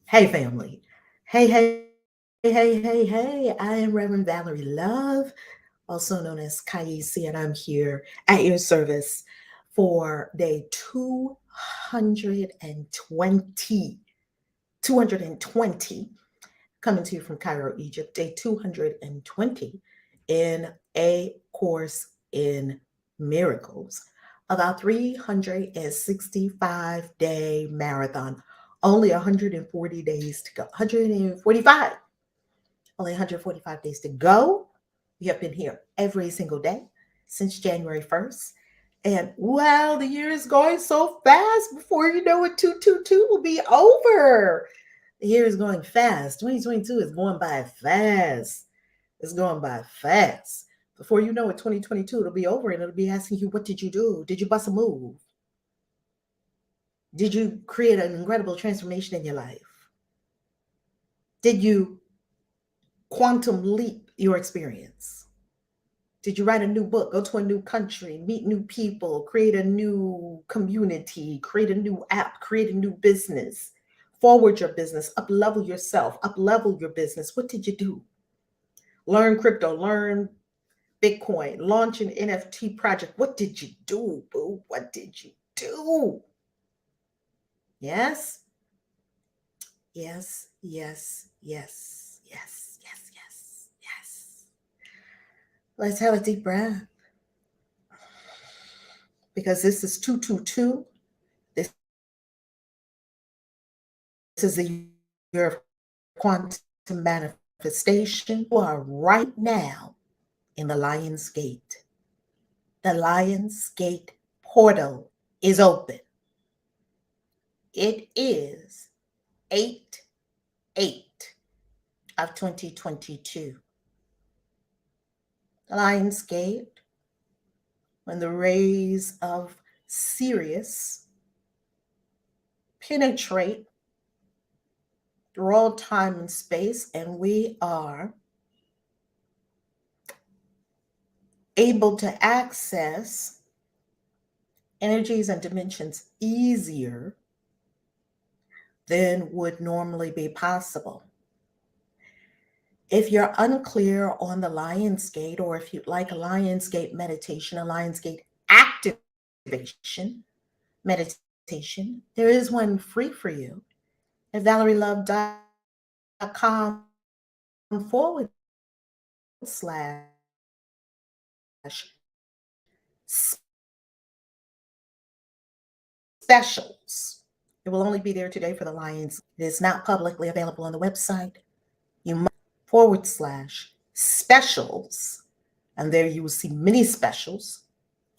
Hey, family. Hey. I am Reverend Valerie Love, also known as Kaisi, and I'm here at your service for day 220. 220, coming to you from Cairo, Egypt, day 220 in A Course in Miracles, about 365-day marathon. Only 140 days to go. 145. Only 145 days to go. We have been here every single day since January 1st. And wow, the year is going so fast. Before you know it, 222 will be over. The year is going fast. 2022 is going by fast. It's going by fast. Before you know it, 2022, it'll be over and it'll be asking you, what did you do? Did you bust a move? Did you create an incredible transformation in your life? Did you quantum leap your experience? Did you write a new book, go to a new country, meet new people, create a new community, create a new app, create a new business, forward your business, up level yourself, up level your business? What did you do? Learn crypto, learn Bitcoin, launch an NFT project. What did you do, boo? What did you do? Yes, yes. Let's have a deep breath because this is 222. This is the year of quantum manifestation. You are right now in the Lion's Gate. The Lion's Gate portal is open. It is 8/8 of 2022. The Lion's Gate, when the rays of Sirius penetrate through all time and space, and we are able to access energies and dimensions easier than would normally be possible. If you're unclear on the Lion's Gate, or if you'd like a Lion's Gate meditation, a Lion's Gate activation meditation, there is one free for you at valorylove.com/specials. It will only be there today for the Lions. It is not publicly available on the website. You must /specials. And there you will see many specials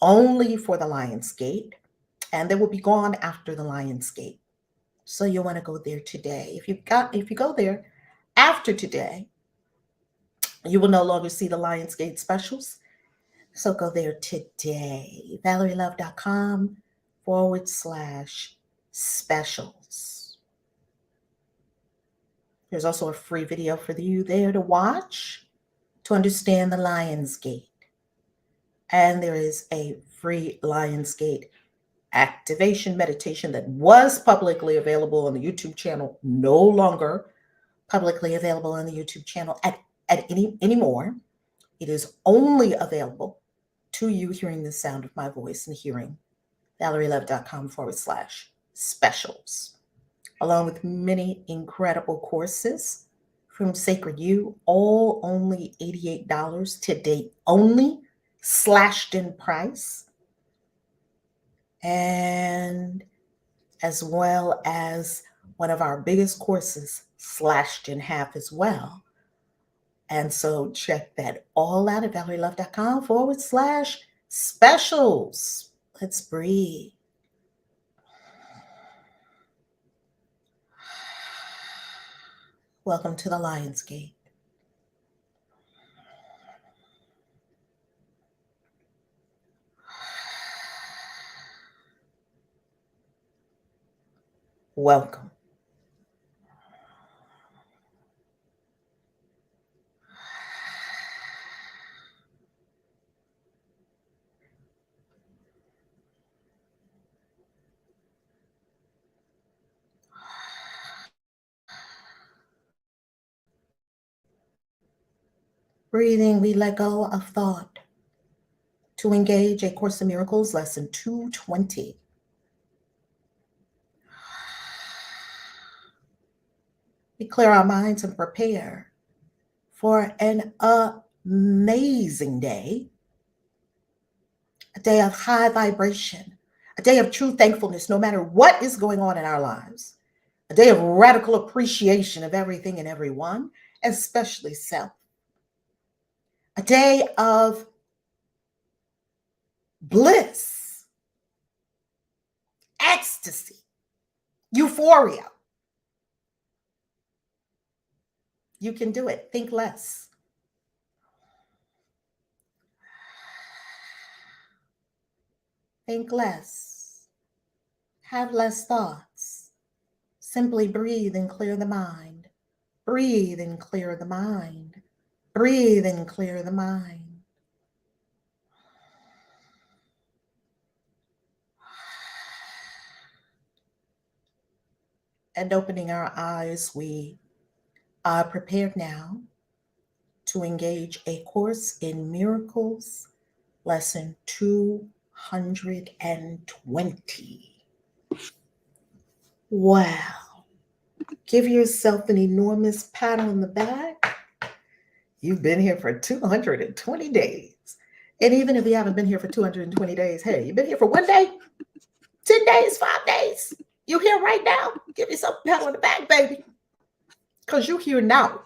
only for the Lion's Gate. And they will be gone after the Lion's Gate. So you want to go there today. If you go there after today, you will no longer see the Lion's Gate specials. So go there today. valorylove.com/specials. There's also a free video for you there to watch to understand the Lion's Gate. And there is a free Lion's Gate activation meditation that was publicly available on the YouTube channel, no longer publicly available on the YouTube channel anymore. It is only available to you hearing the sound of my voice and hearing valorylove.com/specials, along with many incredible courses from Sacred You, all only $88 to date only, slashed in price, and as well as one of our biggest courses slashed in half as well. And so check that all out at valorylove.com/specials. Let's breathe. Welcome to the Lion's Gate. Welcome. Breathing, we let go of thought to engage A Course in Miracles, lesson 220. We clear our minds and prepare for an amazing day, a day of high vibration, a day of true thankfulness, no matter what is going on in our lives, a day of radical appreciation of everything and everyone, especially self, a day of bliss, ecstasy, euphoria. You can do it. Think less. Think less. Have less thoughts. Simply breathe and clear the mind. Breathe and clear the mind. Breathe and clear the mind. And opening our eyes, we are prepared now to engage A Course in Miracles, lesson 220. Wow. Give yourself an enormous pat on the back. You've been here for 220 days. And even if you haven't been here for 220 days, hey, you've been here for 1 day, 10 days, 5 days. You here right now? Give yourself a pat on the back, baby. Because you're here now.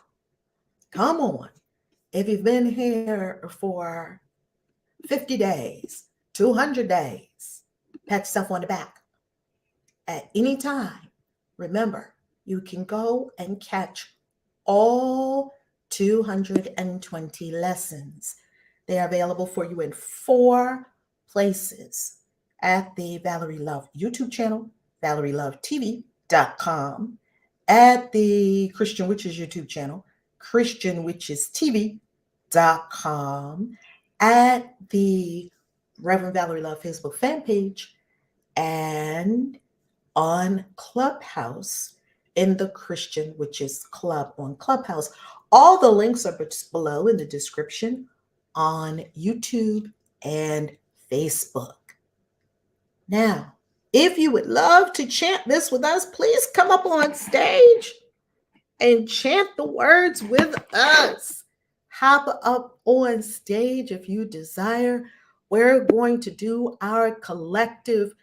Come on. If you've been here for 50 days, 200 days, pat yourself on the back. At any time, remember, you can go and catch all 220 lessons. They are available for you in 4 places: at the Valerie Love YouTube channel, ValerieLoveTV.com, at the Christian Witches YouTube channel, ChristianWitchesTV.com, at the Reverend Valerie Love Facebook fan page, and on Clubhouse in the Christian Witches Club on Clubhouse. All the links are below in the description on YouTube and Facebook. Now, if you would love to chant this with us, please come up on stage and chant the words with us. Hop up on stage if you desire. We're going to do our collective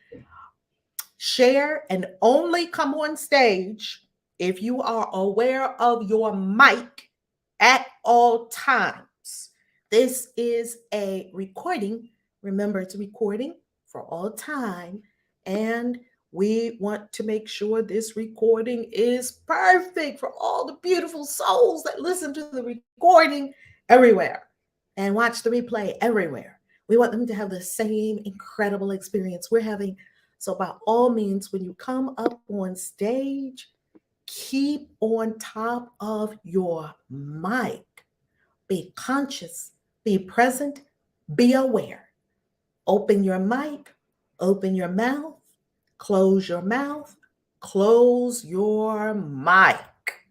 share, and only come on stage if you are aware of your mic at all times. This is a recording. Remember, it's a recording for all time, and we want to make sure this recording is perfect for all the beautiful souls that listen to the recording everywhere and watch the replay everywhere. We want them to have the same incredible experience we're having. So by all means, when you come up on stage, keep on top of your mic. Be conscious, be present, be aware. Open your mic, open your mouth, close your mouth, close your mic.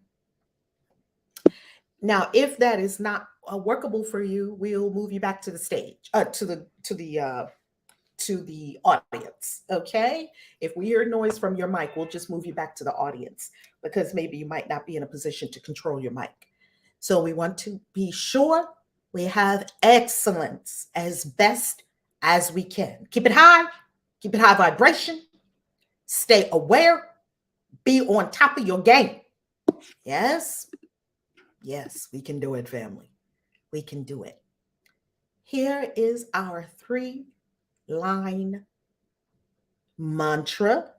Now, if that is not workable for you, we'll move you back to the stage, to the audience, okay? If we hear noise from your mic, we'll just move you back to the audience because maybe you might not be in a position to control your mic. So we want to be sure we have excellence as best as we can. Keep it high vibration, stay aware, be on top of your game. Yes, we can do it, family. We can do it. Here is our 3-line mantra.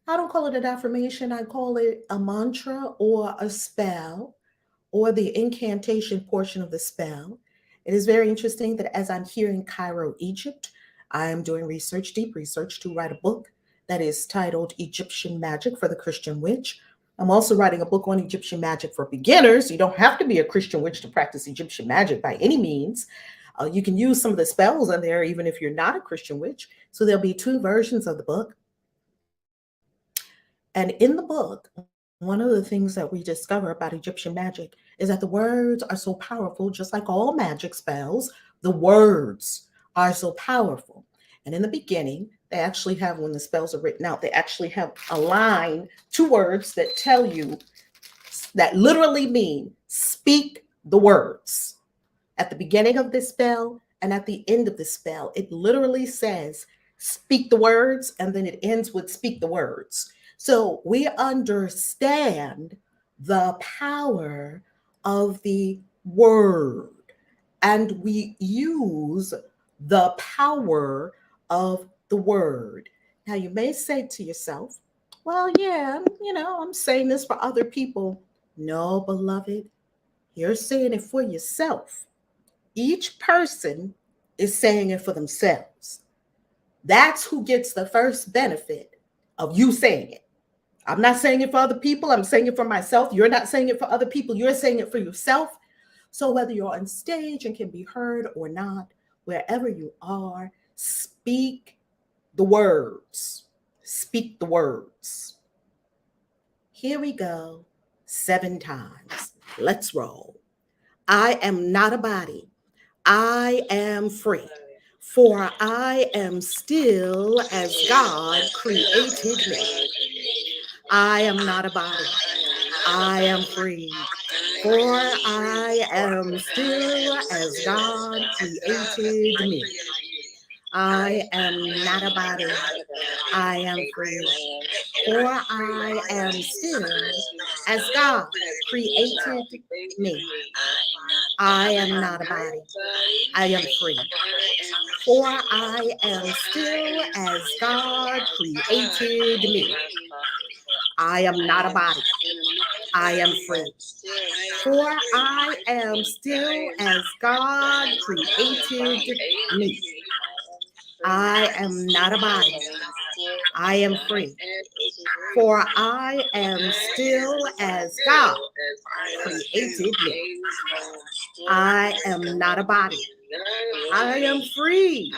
I don't call it an affirmation. I call it a mantra or a spell or the incantation portion of the spell. It is very interesting that as I'm here in Cairo, Egypt, I'm doing research, deep research, to write a book that is titled Egyptian Magic for the Christian Witch. I'm also writing a book on Egyptian magic for beginners. You don't have to be a Christian witch to practice Egyptian magic by any means. You can use some of the spells in there even if you're not a Christian witch. So there'll be 2 versions of the book. And in the book, One of the things that we discover about Egyptian magic is that the words are so powerful, just like all magic spells, the words are so powerful. And in the beginning, they actually have, when the spells are written out, they actually have a line, two words that tell you, that literally mean speak the words. At the beginning of this spell and at the end of the spell, it literally says speak the words, and then it ends with speak the words. So we understand the power of the word, and we use the power of the word. Now, you may say to yourself, well, yeah, I'm saying this for other people. No, beloved, you're saying it for yourself. Each person is saying it for themselves. That's who gets the first benefit of you saying it. I'm not saying it for other people. I'm saying it for myself. You're not saying it for other people. You're saying it for yourself. So whether you're on stage and can be heard or not, wherever you are, speak the words. Speak the words. Here we go. 7 times. Let's roll. I am not a body. I am free. For I am still as God created me. I am not a body. I am free. For I am still as God created me. I am not a body. I am free. For I am still as God created me. I am not a body. I am free. For I am still as God created me. I am not a body. I am free. For I am still as God created me. I am not a body. I am free. For I am still as God created me. I am not a body. I am free.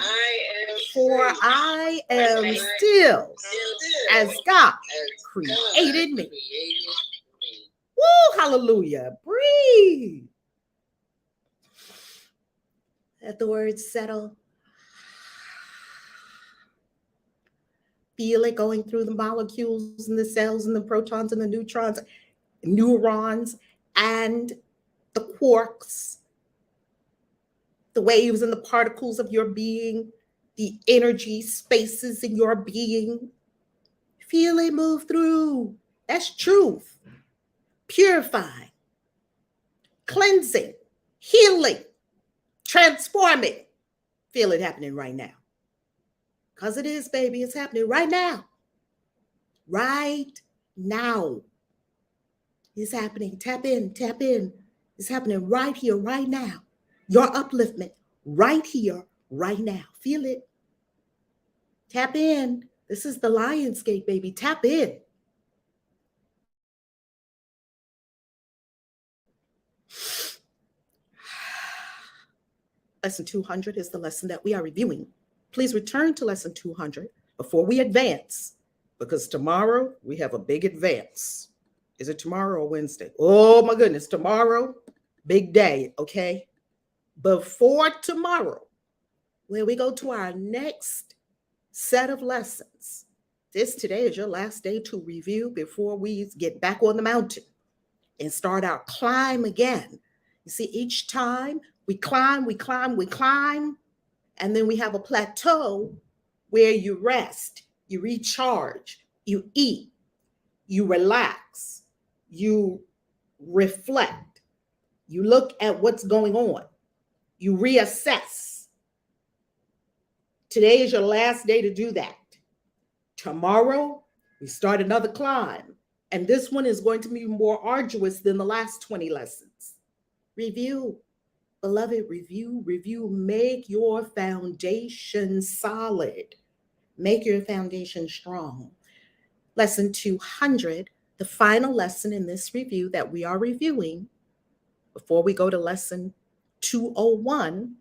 For I am still as God created me. Woo, hallelujah. Breathe. Let the words settle. Feel it going through the molecules and the cells and the protons and the neutrons, neurons, and the quarks, the waves and the particles of your being, the energy spaces in your being. Feel it move through. That's truth. Purifying, cleansing, healing, transforming. Feel it happening right now. Because it is, baby. It's happening right now. Right now. It's happening. Tap in, tap in. It's happening right here, right now. Your upliftment right here, right now. Feel it. Tap in. This is the Lionsgate, baby. Tap in. Lesson 200 is the lesson that we are reviewing. Please return to lesson 200 before we advance, because tomorrow we have a big advance. Is it tomorrow or Wednesday? Oh my goodness, tomorrow, big day, okay? Before tomorrow, where we go to our next set of lessons. Today is your last day to review before we get back on the mountain and start our climb again. You see, each time we climb, and then we have a plateau where you rest, you recharge, you eat, you relax, you reflect, you look at what's going on, you reassess. Today is your last day to do that. Tomorrow, we start another climb, and this one is going to be more arduous than the last 20 lessons. Review. Beloved, review. Make your foundation solid. Make your foundation strong. Lesson 200, the final lesson in this review that we are reviewing, before we go to lesson 201,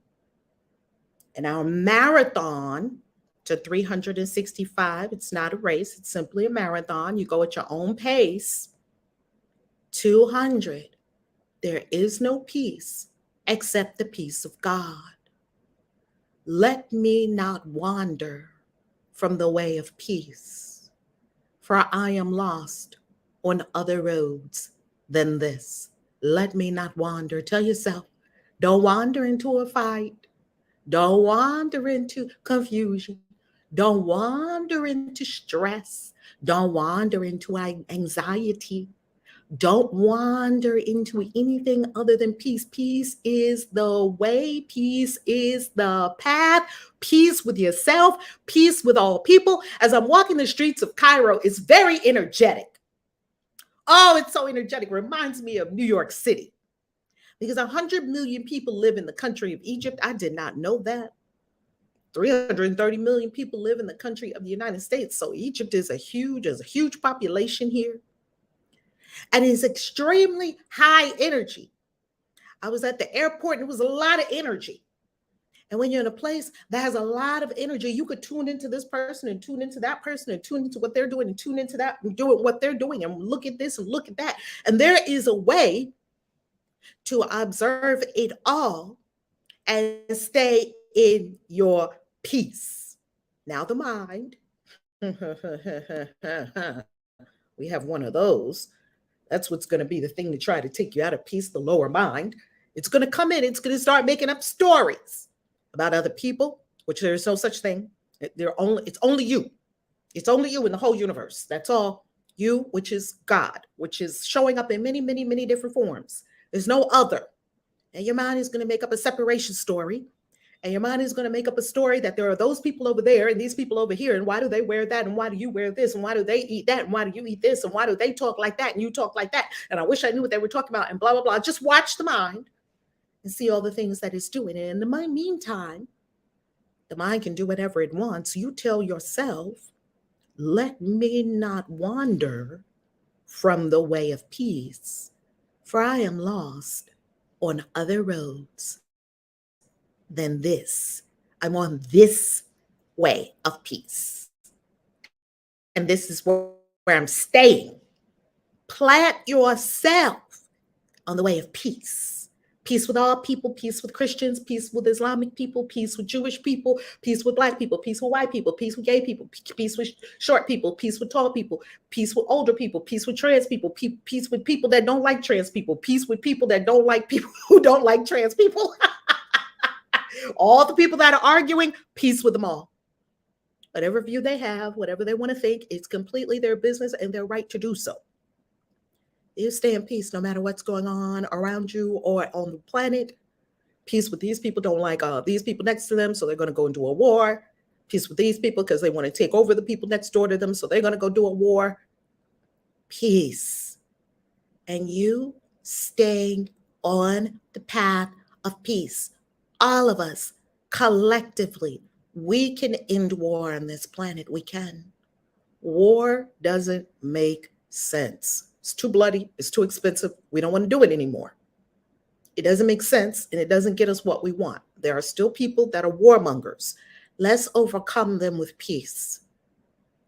in our marathon to 365. It's not a race, it's simply a marathon. You go at your own pace. 200. There is no peace except the peace of God. Let me not wander from the way of peace, for I am lost on other roads than this. Let me not wander. Tell yourself, don't wander into a fight. Don't wander into confusion. Don't wander into stress. Don't wander into anxiety. Don't wander into anything other than peace. Peace is the way. Peace is the path. Peace with yourself. Peace with all people. As I'm walking the streets of Cairo, it's very energetic. Oh, it's so energetic. Reminds me of New York City. Because 100 million people live in the country of Egypt. I did not know that. 330 million people live in the country of the United States. So Egypt is a huge population here. And it's extremely high energy. I was at the airport and it was a lot of energy. And when you're in a place that has a lot of energy, you could tune into this person and tune into that person and tune into what they're doing and tune into that and do what they're doing and look at this and look at that. And there is a way to observe it all and stay in your peace. Now the mind, we have one of those. That's what's going to be the thing to try to take you out of peace, the lower mind. It's going to come in, it's going to start making up stories about other people, which there is no such thing. It's only you. It's only you in the whole universe. That's all. You, which is God, which is showing up in many, many, many different forms. There's no other. And your mind is going to make up a separation story. And your mind is going to make up a story that there are those people over there and these people over here. And why do they wear that? And why do you wear this? And why do they eat that? And why do you eat this? And why do they talk like that? And you talk like that? And I wish I knew what they were talking about and blah, blah, blah. Just watch the mind and see all the things that it's doing. And in the meantime, the mind can do whatever it wants. You tell yourself, let me not wander from the way of peace, for I am lost on other roads than this. I'm on this way of peace. And this is where I'm staying. Plant yourself on the way of peace. Peace with all people, peace with Christians, peace with Islamic people, peace with Jewish people, peace with Black people, peace with white people, peace with gay people, peace with short people, peace with tall people, peace with older people, peace with trans people, peace with people that don't like trans people, peace with people that don't like people who don't like trans people. All the people that are arguing, peace with them all. Whatever view they have, whatever they want to think, it's completely their business and their right to do so. You stay in peace no matter what's going on around you or on the planet. Peace with these people, don't like these people next to them, so they're going to go into a war. Peace with these people because they want to take over the people next door to them, so they're going to go do a war. Peace. And you staying on the path of peace. All of us, collectively, we can end war on this planet. We can. War doesn't make sense. It's too bloody. It's too expensive. We don't want to do it anymore. It doesn't make sense, and it doesn't get us what we want. There are still people that are warmongers. Let's overcome them with peace.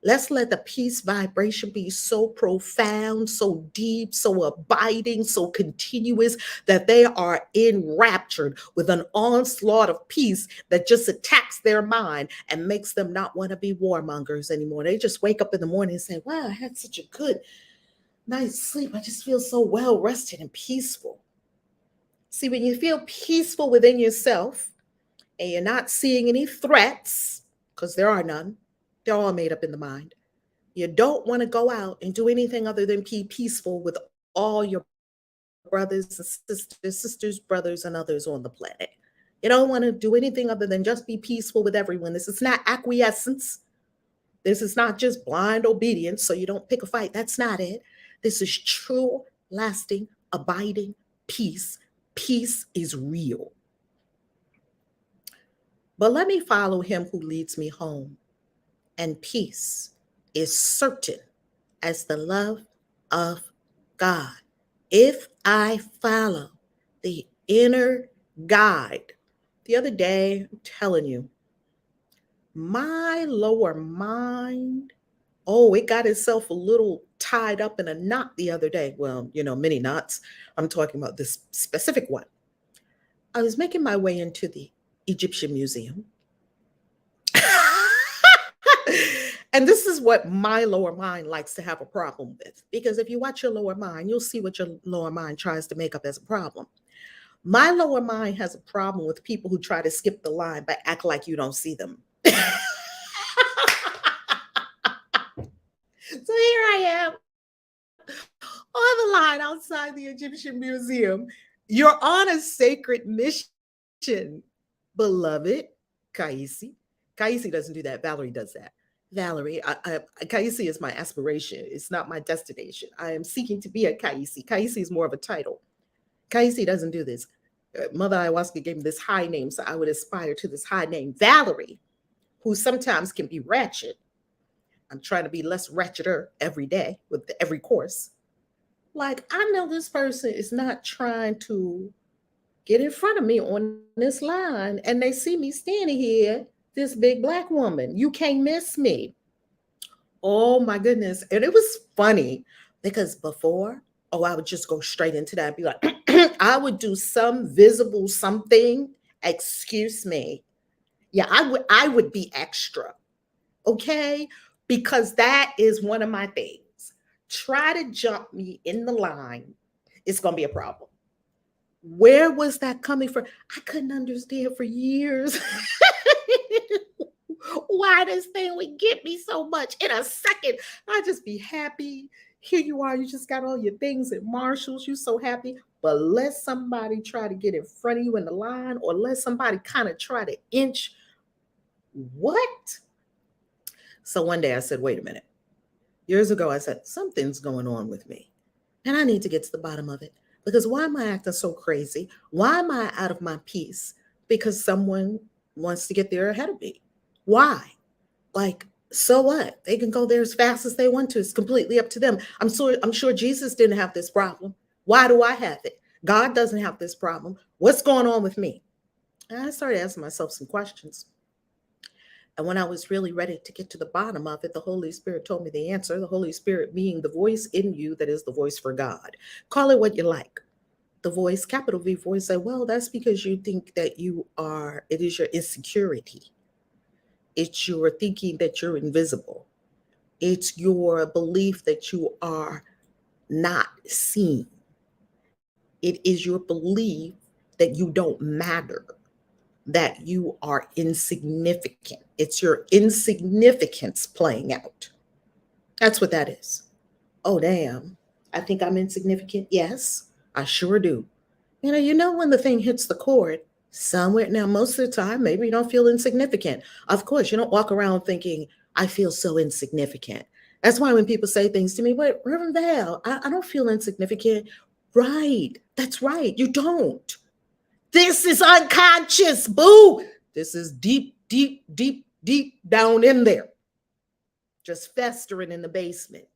Let's let the peace vibration be so profound, so deep, so abiding, so continuous that they are enraptured with an onslaught of peace that just attacks their mind and makes them not want to be warmongers anymore. They just wake up in the morning and say, wow, I had such a good night's sleep. I just feel so well rested and peaceful. See, when you feel peaceful within yourself and you're not seeing any threats, because there are none, they're all made up in the mind. You don't want to go out and do anything other than be peaceful with all your brothers and sisters, brothers, and others on the planet. You don't want to do anything other than just be peaceful with everyone. This is not acquiescence. This is not just blind obedience so you don't pick a fight. That's not it. This is true, lasting, abiding peace. Peace is real. But let me follow him who leads me home. And peace is certain as the love of God. If I follow the inner guide. The other day, I'm telling you, my lower mind, it got itself a little tied up in a knot the other day. Well, many knots. I'm talking about this specific one. I was making my way into the Egyptian Museum. And this is what my lower mind likes to have a problem with. Because if you watch your lower mind, you'll see what your lower mind tries to make up as a problem. My lower mind has a problem with people who try to skip the line but act like you don't see them. So here I am on the line outside the Egyptian Museum. You're on a sacred mission, beloved Kaisi. Kaisi doesn't do that. Valerie does that. Valerie, Kaisi is my aspiration. It's not my destination. I am seeking to be a Kaisi. Kaisi is more of a title. Kaisi doesn't do this. Mother Ayahuasca gave me this high name, so I would aspire to this high name. Valerie, who sometimes can be ratchet. I'm trying to be less ratcheter every day with every course. Like, I know this person is not trying to get in front of me on this line, and they see me standing here, this big Black woman. You can't miss me. Oh my goodness. And it was funny because before, I would just go straight into that and be like, I would do some visible something. Excuse me. Yeah, I would be extra. Okay? Because that is one of my things. Try to jump me in the line, it's going to be a problem. Where was that coming from? I couldn't understand for years why this thing would get me so much in a second. I'd just be happy. Here you are. You just got all your things at Marshall's. You're so happy. But let somebody try to get in front of you in the line, or let somebody kind of try to inch. What? So one day I said, wait a minute. Years ago, I said, something's going on with me, and I need to get to the bottom of it. Because why am I acting so crazy? Why am I out of my peace? Because someone wants to get there ahead of me. Why? Like, so what? They can go there as fast as they want to. It's completely up to them. I'm sure Jesus didn't have this problem. Why do I have it? God doesn't have this problem. What's going on with me? And I started asking myself some questions. And when I was really ready to get to the bottom of it, the Holy Spirit told me the answer. The Holy Spirit being the voice in you that is the voice for God. Call it what you like. The voice, capital V voice, say, well, that's because you think that it is your insecurity. It's your thinking that you're invisible. It's your belief that you are not seen. It is your belief that you don't matter, that you are insignificant. It's your insignificance playing out. That's what that is. Oh, damn. I think I'm insignificant. Yes, I sure do. When the thing hits the chord, somewhere, now, most of the time, maybe you don't feel insignificant. Of course, you don't walk around thinking, I feel so insignificant. That's why when people say things to me, but Reverend Val, I don't feel insignificant. Right. That's right. You don't. This is unconscious, boo. This is deep, deep, deep, deep down in there. Just festering in the basement,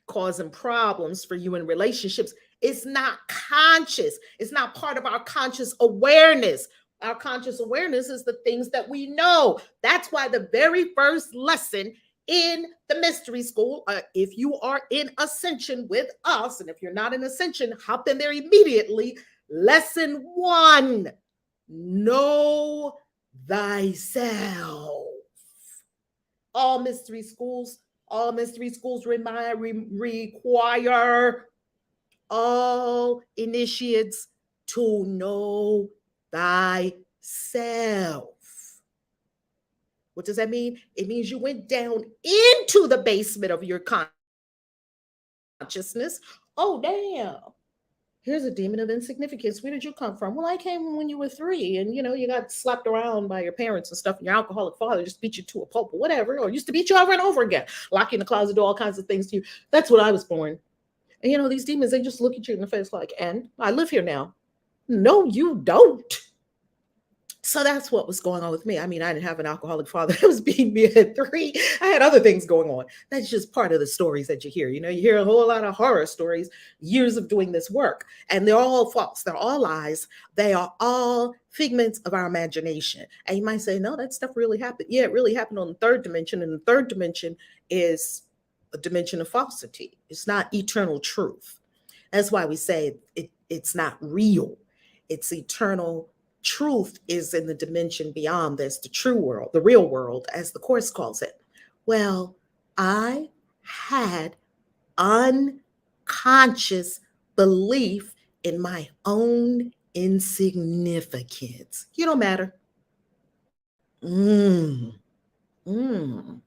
causing problems for you in relationships. It's not conscious. It's not part of our conscious awareness. Our conscious awareness is the things that we know. That's why the very first lesson in the mystery school, if you are in Ascension with us, and if you're not in Ascension, hop in there immediately. Lesson 1, know thyself. All mystery schools require all initiates to know thyself. What does that mean? It means you went down into the basement of your consciousness. Oh, damn. Here's a demon of insignificance. Where did you come from? Well, I came when you were 3, and you got slapped around by your parents and stuff, and your alcoholic father just beat you to a pulp or whatever, or used to beat you over and over again, lock you in the closet, do all kinds of things to you. That's what I was born. And these demons, they just look at you in the face like, and I live here now. No, you don't. So that's what was going on with me. I mean, I didn't have an alcoholic father that was beating me at 3. I had other things going on. That's just part of the stories that you hear. You hear a whole lot of horror stories, years of doing this work, and they're all false. They're all lies. They are all figments of our imagination. And you might say, no, that stuff really happened. Yeah, it really happened on the 3rd dimension. And the 3rd dimension is a dimension of falsity. It's not eternal truth. That's why we say it's not real. It's eternal. Truth is in the dimension beyond this, the true world, the real world, as the Course calls it. Well, I had unconscious belief in my own insignificance. You don't matter. Mm, mm.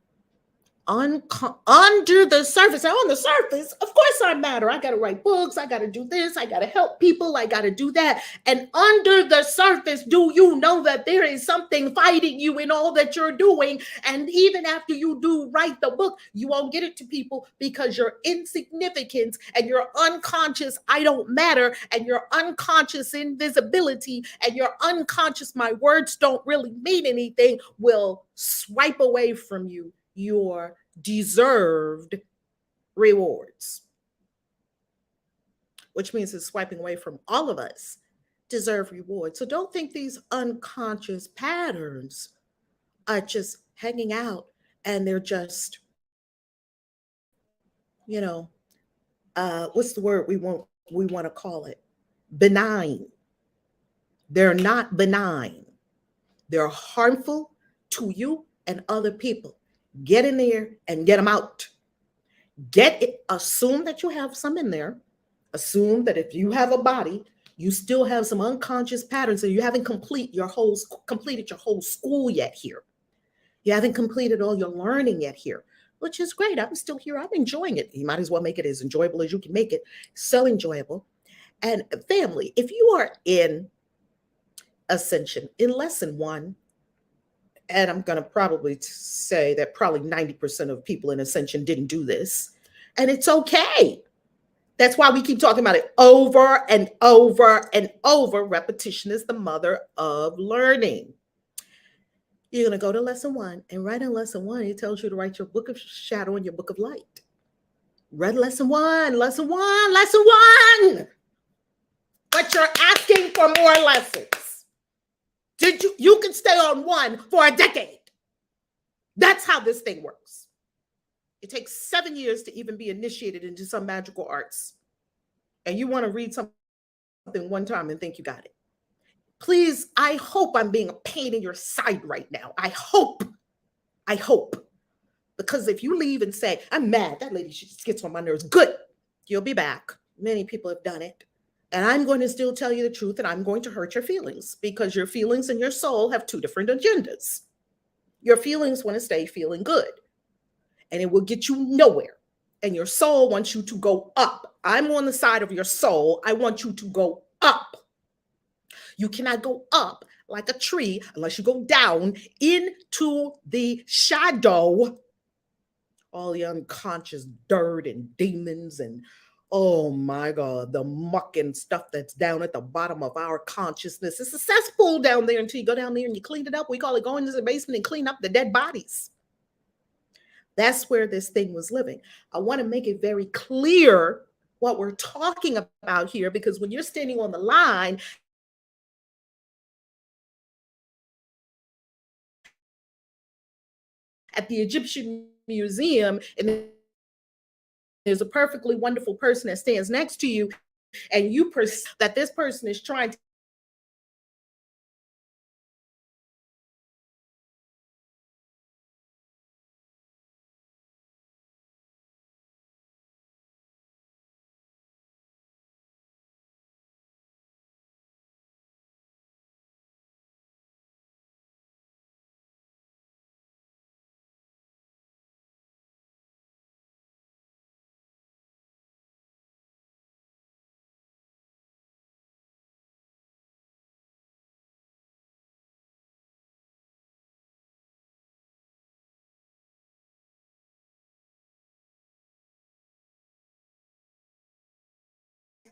Under the surface. Now, on the surface, of course I matter. I got to write books. I got to do this. I got to help people. I got to do that. And under the surface, do you know that there is something fighting you in all that you're doing? And even after you do write the book, you won't get it to people because your insignificance and your unconscious I don't matter and your unconscious invisibility and your unconscious my words don't really mean anything will swipe away from you your deserved rewards, which means it's swiping away from all of us deserve rewards. So don't think these unconscious patterns are just hanging out and they're just, you know, what's the word we want to call it? Benign. They're not benign. They're harmful to you and other people. Get in there and get them out. Get it. Assume that you have some in there. Assume that if you have a body, you still have some unconscious patterns and you haven't completed your whole school yet here. You haven't completed all your learning yet here, which is great. I'm still here. I'm enjoying it. You might as well make it as enjoyable as you can make it. So enjoyable. And family, if you are in Ascension in lesson 1, and I'm going to probably say that probably 90% of people in Ascension didn't do this, and it's okay. That's why we keep talking about it over and over and over. Repetition is the mother of learning. You're going to go to lesson 1, and right in lesson 1, it tells you to write your book of shadow and your book of light. Read lesson 1, lesson 1, lesson 1. But you're asking for more lessons. You can stay on 1 for a decade. That's how this thing works. It takes 7 years to even be initiated into some magical arts. And you want to read something one time and think you got it. Please, I hope I'm being a pain in your side right now. I hope. Because if you leave and say, I'm mad, that lady, she just gets on my nerves. Good. You'll be back. Many people have done it. And I'm going to still tell you the truth, and I'm going to hurt your feelings because your feelings and your soul have 2 different agendas. Your feelings want to stay feeling good, and it will get you nowhere. And your soul wants you to go up. I'm on the side of your soul. I want you to go up. You cannot go up like a tree unless you go down into the shadow. All the unconscious dirt and demons and oh my God, the muck and stuff that's down at the bottom of our consciousness. It's a cesspool down there until you go down there and you clean it up. We call it going into the basement and clean up the dead bodies. That's where this thing was living. I want to make it very clear what we're talking about here, because when you're standing on the line at the Egyptian Museum and there's a perfectly wonderful person that stands next to you and you perceive that this person is trying to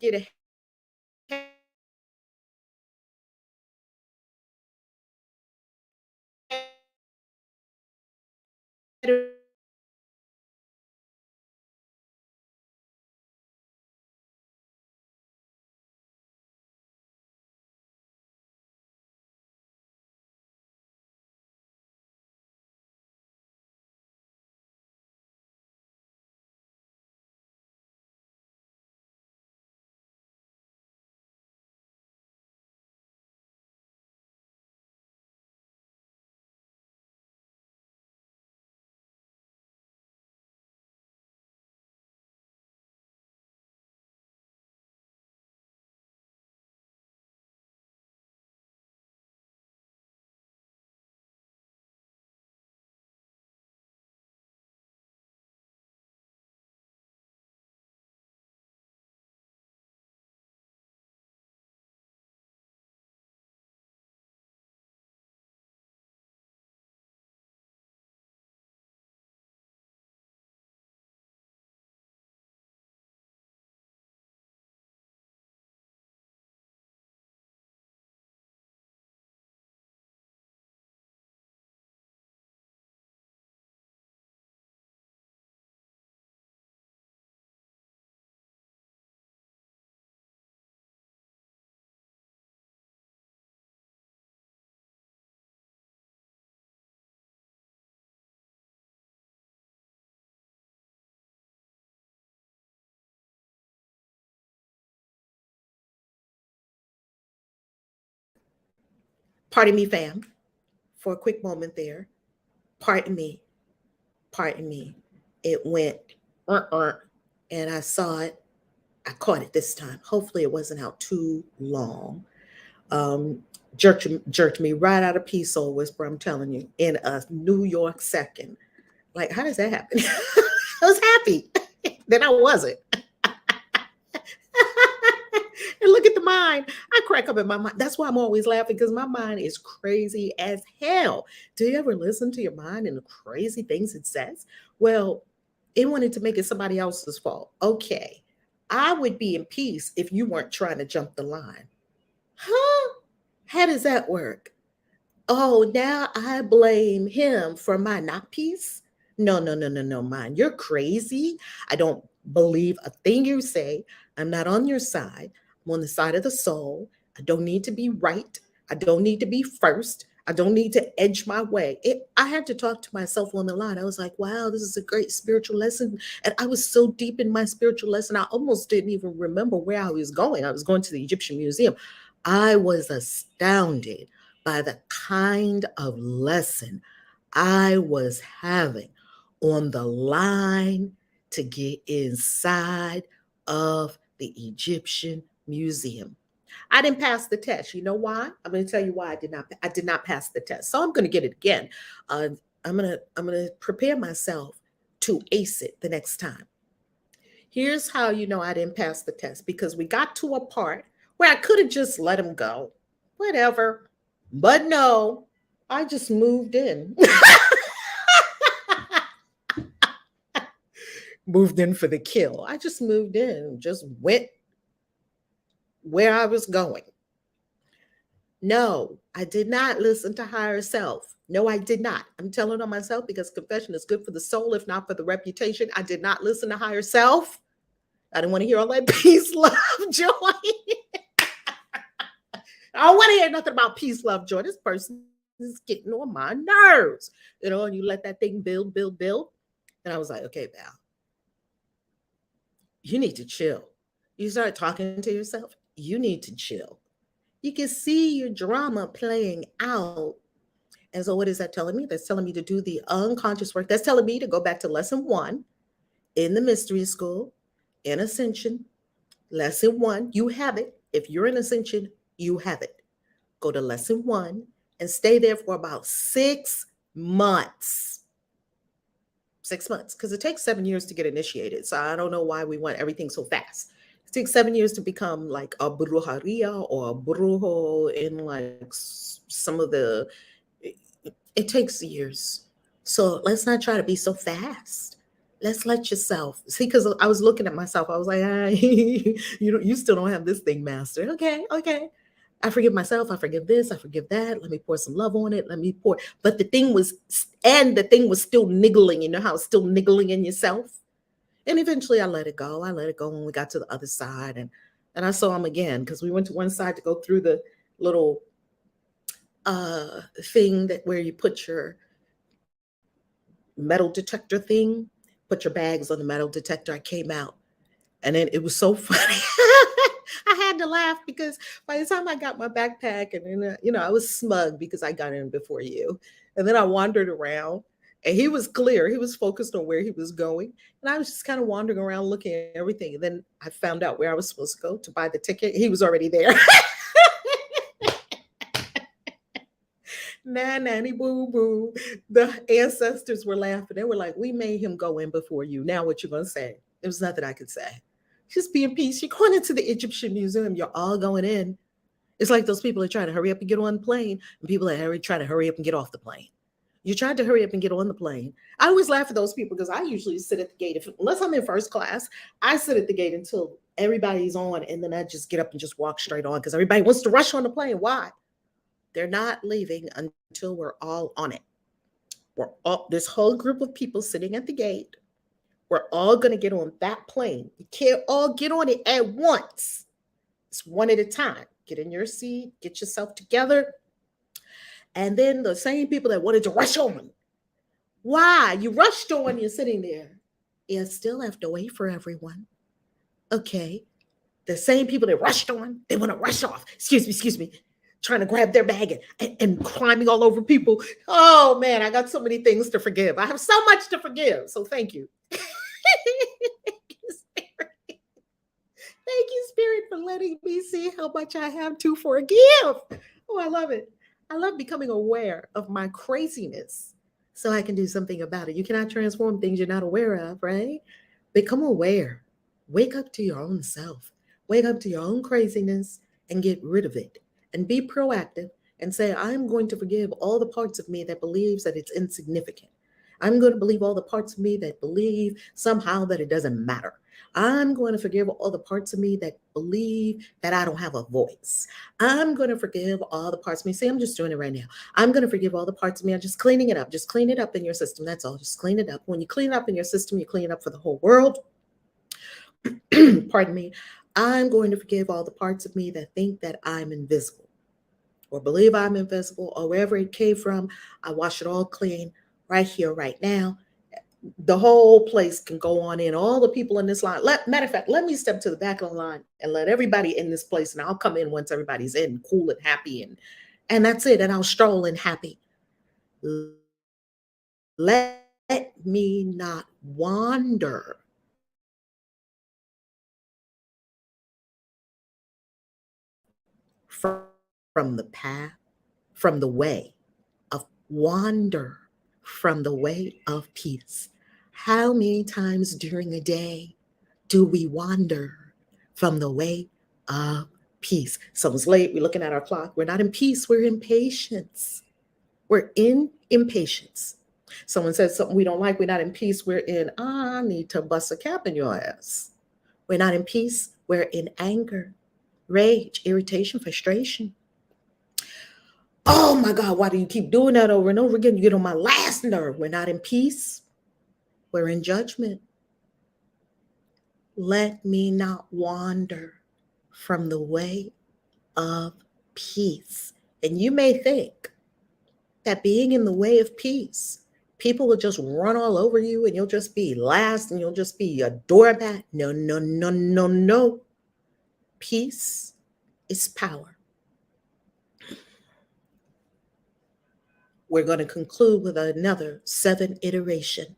get ahead of Pardon me, fam, for a quick moment there. Pardon me. Pardon me. It went, and I saw it. I caught it this time. Hopefully, it wasn't out too long. Um, jerked me right out of Peace Soul Whisper, I'm telling you, in a New York second. Like, how does that happen? I was happy. Then I wasn't. And look at the mind. I crack up in my mind. That's why I'm always laughing, because my mind is crazy as hell. Do you ever listen to your mind and the crazy things it says? Well, it wanted to make it somebody else's fault. Okay. I would be in peace if you weren't trying to jump the line. Huh? How does that work? Oh, now I blame him for my not peace? No, no, no, no, no, mine. You're crazy. I don't believe a thing you say. I'm not on your side. I'm on the side of the soul. I don't need to be right. I don't need to be first. I don't need to edge my way. I had to talk to myself on the line. I was like, wow, this is a great spiritual lesson. And I was so deep in my spiritual lesson, I almost didn't even remember where I was going. I was going to the Egyptian Museum. I was astounded by the kind of lesson I was having on the line to get inside of the Egyptian Museum. I didn't pass the test. You know why? I'm going to tell you why I did not pass the test. So I'm going to get it again. I'm going to prepare myself to ace it the next time. Here's how you know I didn't pass the test, because we got to a part where I could have just let him go. Whatever. But no, I just moved in. Moved in for the kill. I just moved in, just went where I was going. No, I did not listen to higher self. No, I did not. I'm telling on myself, because confession is good for the soul, if not for the reputation. I did not listen to higher self. I didn't want to hear all that peace, love, joy. I don't want to hear nothing about peace, love, joy. This person is getting on my nerves. And you let that thing build. And I was like, okay, Val, you need to chill. You start talking to yourself, you need to chill. You can see your drama playing out. And so what is that telling me? That's telling me to do the unconscious work. That's telling me to go back to lesson 1 in the mystery school, in Ascension. Lesson 1, you have it. If you're in Ascension, you have it. Go to lesson 1 and stay there for about 6 months. 6 months, because it takes 7 years to get initiated. So I don't know why we want everything so fast. It takes 7 years to become like a brujeria or a brujo in like some of the, it takes years. So let's not try to be so fast. Let's let yourself see, because I was looking at myself. I was like, you still don't have this thing mastered. Okay. I forgive myself. I forgive this. I forgive that. Let me pour some love on it. Let me pour. But the thing was still niggling. You know how it's still niggling in yourself? And eventually I let it go. I let it go when we got to the other side. And I saw him again, because we went to one side to go through the little thing that where you put your metal detector thing, put your bags on the metal detector. I came out, and then it was so funny. I had to laugh, because by the time I got my backpack, and then, I was smug because I got in before you. And then I wandered around, and he was clear. He was focused on where he was going. And I was just kind of wandering around looking at everything. And then I found out where I was supposed to go to buy the ticket. He was already there. Nanny boo boo. The ancestors were laughing. They were like, we made him go in before you. Now what you gonna say? There was nothing I could say. Just be in peace. You're going into the Egyptian Museum. You're all going in. It's like those people are trying to hurry up and get on the plane, and people are trying to hurry up and get off the plane. You tried to hurry up and get on the plane. I always laugh at those people, because I usually sit at the gate. Unless I'm in first class, I sit at the gate until everybody's on, and then I just get up and just walk straight on, because everybody wants to rush on the plane. Why? They're not leaving until we're all on it. We're all, this whole group of people sitting at the gate. We're all going to get on that plane. You can't all get on it at once. It's one at a time. Get in your seat, get yourself together. And then the same people that wanted to rush on. Why? You rushed on, you're sitting there. You still have to wait for everyone. Okay. The same people that rushed on, they want to rush off. Excuse me. trying to grab their bag and climbing all over people. Oh man, I got so many things to forgive. I have so much to forgive. So thank you. Thank you, Spirit. Thank you, Spirit, for letting me see how much I have to forgive. Oh, I love it. I love becoming aware of my craziness so I can do something about it. You cannot transform things you're not aware of, right? Become aware. Wake up to your own self. Wake up to your own craziness and get rid of it. And be proactive and say, I'm going to forgive all the parts of me that believes that it's insignificant. I'm going to believe all the parts of me that believe somehow that it doesn't matter. I'm going to forgive all the parts of me that believe that I don't have a voice. I'm going to forgive all the parts of me. See, I'm just doing it right now. I'm going to forgive all the parts of me. I'm just cleaning it up. Just clean it up in your system. That's all. Just clean it up. When you clean it up in your system, you clean it up for the whole world. Pardon me. I'm going to forgive all the parts of me that think that I'm invisible or believe I'm invisible or wherever it came from. I wash it all clean right here, right now. The whole place can go on in. All the people in this line. Matter of fact, let me step to the back of the line and let everybody in this place, and I'll come in once everybody's in, cool and happy, and that's it. And I'll stroll in happy. Let me not wander from the path, from the way of wander, from the way of peace. How many times during a day do we wander from the way of peace? Someone's late. We're looking at our clock. We're not in peace. We're in patience. We're in impatience. Someone says something we don't like. We're not in peace. We're in, I need to bust a cap in your ass. We're not in peace. We're in anger, rage, irritation, frustration. Oh my God, why do you keep doing that over and over again? You get on my last nerve. We're not in peace. We're in judgment. Let me not wander from the way of peace. And you may think that being in the way of peace, people will just run all over you and you'll just be last and you'll just be a doormat. No, no, no, no, no. Peace is power. We're going to conclude with another 7 iteration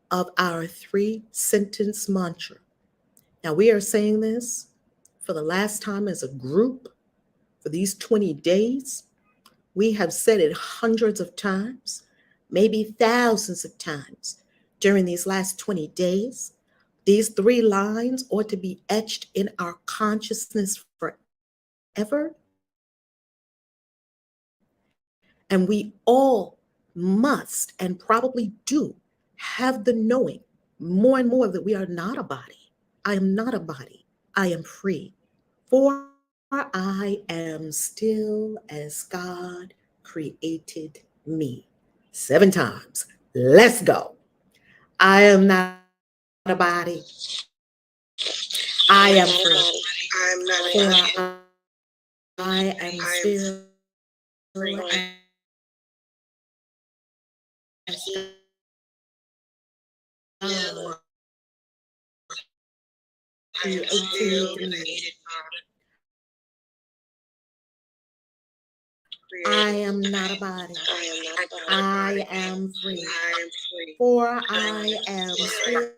of our 3-sentence mantra. Now, we are saying this for the last time as a group for these 20 days. We have said it hundreds of times, maybe thousands of times during these last 20 days. These 3 lines ought to be etched in our consciousness forever. And we all must and probably do have the knowing more and more that we are not a body. I am not a body. I am free. For I am still as God created me. 7 times. Let's go. I am not a body. I am free. For I am still as God created me. I am not a body. I am free. For I am still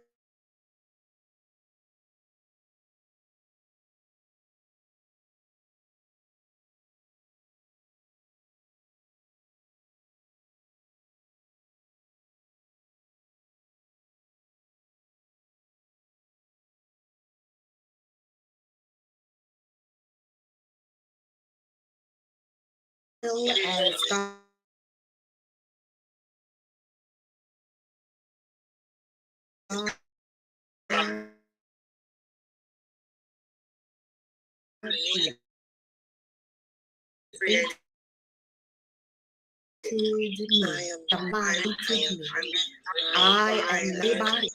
as God created me. I am not a body.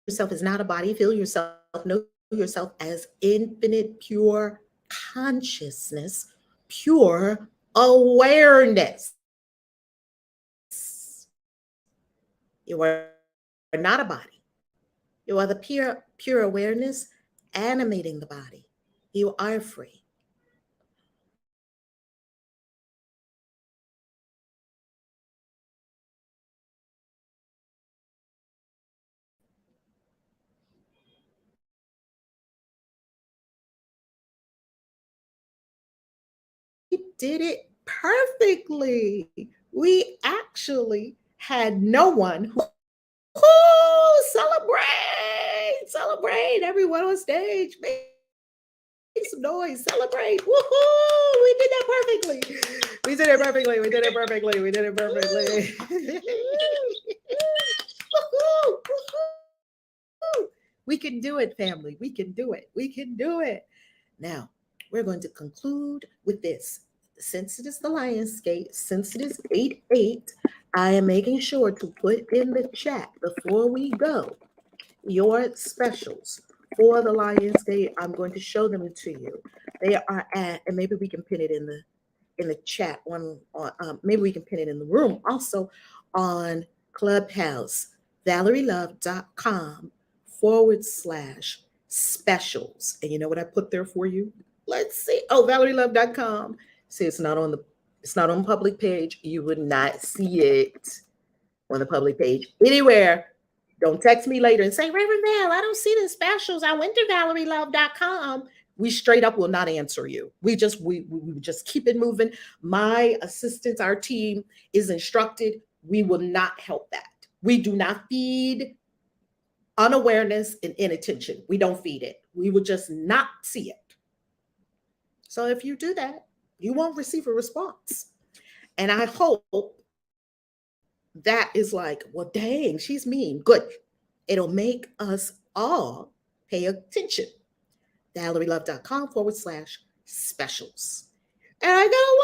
Yourself is not a body. Feel yourself, know yourself as infinite, pure consciousness, pure awareness. You are not a body. You are the pure awareness animating the body. You are free. We did it perfectly. We actually had no one who celebrate, celebrate, everyone on stage. Make some noise, celebrate. Woohoo! We did that perfectly. We did it perfectly. We did it perfectly. We did it perfectly. Woohoo! Woohoo! We can do it, family. We can do it. We can do it. Now, we're going to conclude with this. Since it is the Lionsgate, since it is 8-8, I am making sure to put in the chat before we go your specials for the Lionsgate. I'm going to show them to you. They are at, and maybe we can pin it in the chat. Maybe we can pin it in the room. Also on Clubhouse, ValerieLove.com/specials. And you know what I put there for you? Let's see. Oh, ValerieLove.com. See, it's not on public page. You would not see it on the public page anywhere. Don't text me later and say, Reverend Val, I don't see the specials. I went to ValerieLove.com. We straight up will not answer you. We just keep it moving. My assistants, our team is instructed. We will not help that. We do not feed unawareness and inattention. We don't feed it. We will just not see it. So if you do that, you won't receive a response. And I hope that is like, well, dang, she's mean. Good. It'll make us all pay attention. ValerieLove.com/specials. And I got a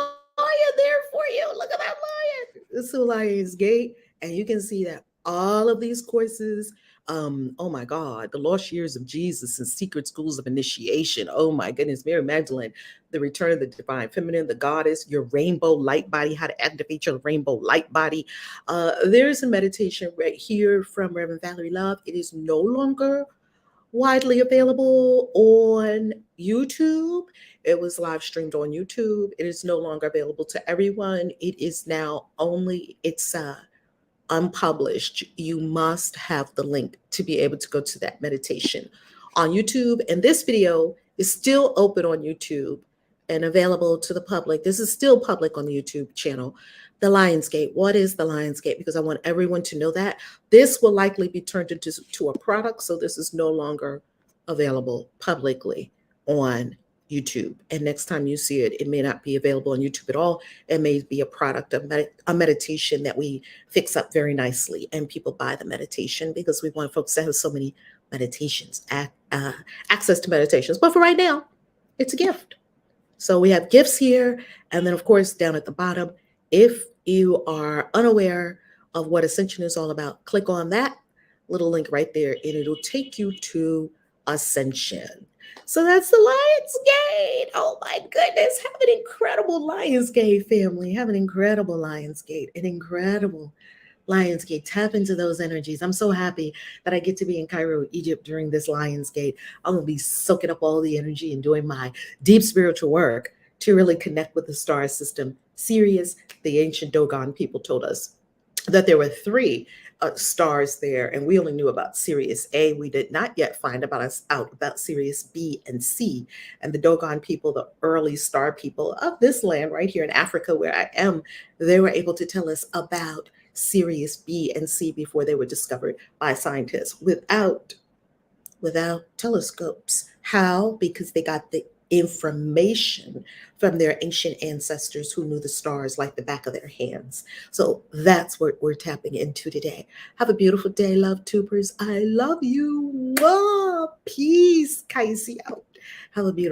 lion there for you. Look at that lion. This is the Lion's Gate. And you can see that all of these courses, oh my God, the Lost Years of Jesus and Secret Schools of Initiation. Oh my goodness, Mary Magdalene, the Return of the Divine Feminine, the Goddess, your rainbow light body, how to activate your rainbow light body. There's a meditation right here from Reverend Valerie Love. It is no longer widely available on YouTube. It was live streamed on YouTube. It is no longer available to everyone. It is now only, it's unpublished. You must have the link to be able to go to that meditation on YouTube. And this video is still open on YouTube and available to the public. This is still public on the YouTube channel. The Lionsgate. What is the Lionsgate? Because I want everyone to know that. This will likely be turned into a product. So this is no longer available publicly on YouTube. And next time you see it, it may not be available on YouTube at all. It may be a product of a meditation that we fix up very nicely. And people buy the meditation because we want folks to have so many meditations, access to meditations. But for right now, it's a gift. So we have gifts here. And then, of course, down at the bottom, if you are unaware of what Ascension is all about, click on that little link right there, and it'll take you to Ascension. So that's the Lionsgate. Oh my goodness. Have an incredible Lionsgate, family. Have an incredible Lionsgate. An incredible Lionsgate. Tap into those energies. I'm so happy that I get to be in Cairo, Egypt during this Lionsgate. I'm going to be soaking up all the energy and doing my deep spiritual work to really connect with the star system. Sirius, the ancient Dogon people told us that there were three stars there, and we only knew about Sirius A. We did not yet find out about Sirius B and C. And the Dogon people, the early star people of this land right here in Africa where I am, they were able to tell us about Sirius B and C before they were discovered by scientists without telescopes. How? Because they got the information from their ancient ancestors who knew the stars like the back of their hands. So that's what we're tapping into today. Have a beautiful day, love tubers. I love you. Mwah. Peace. Kaisi out. Have a beautiful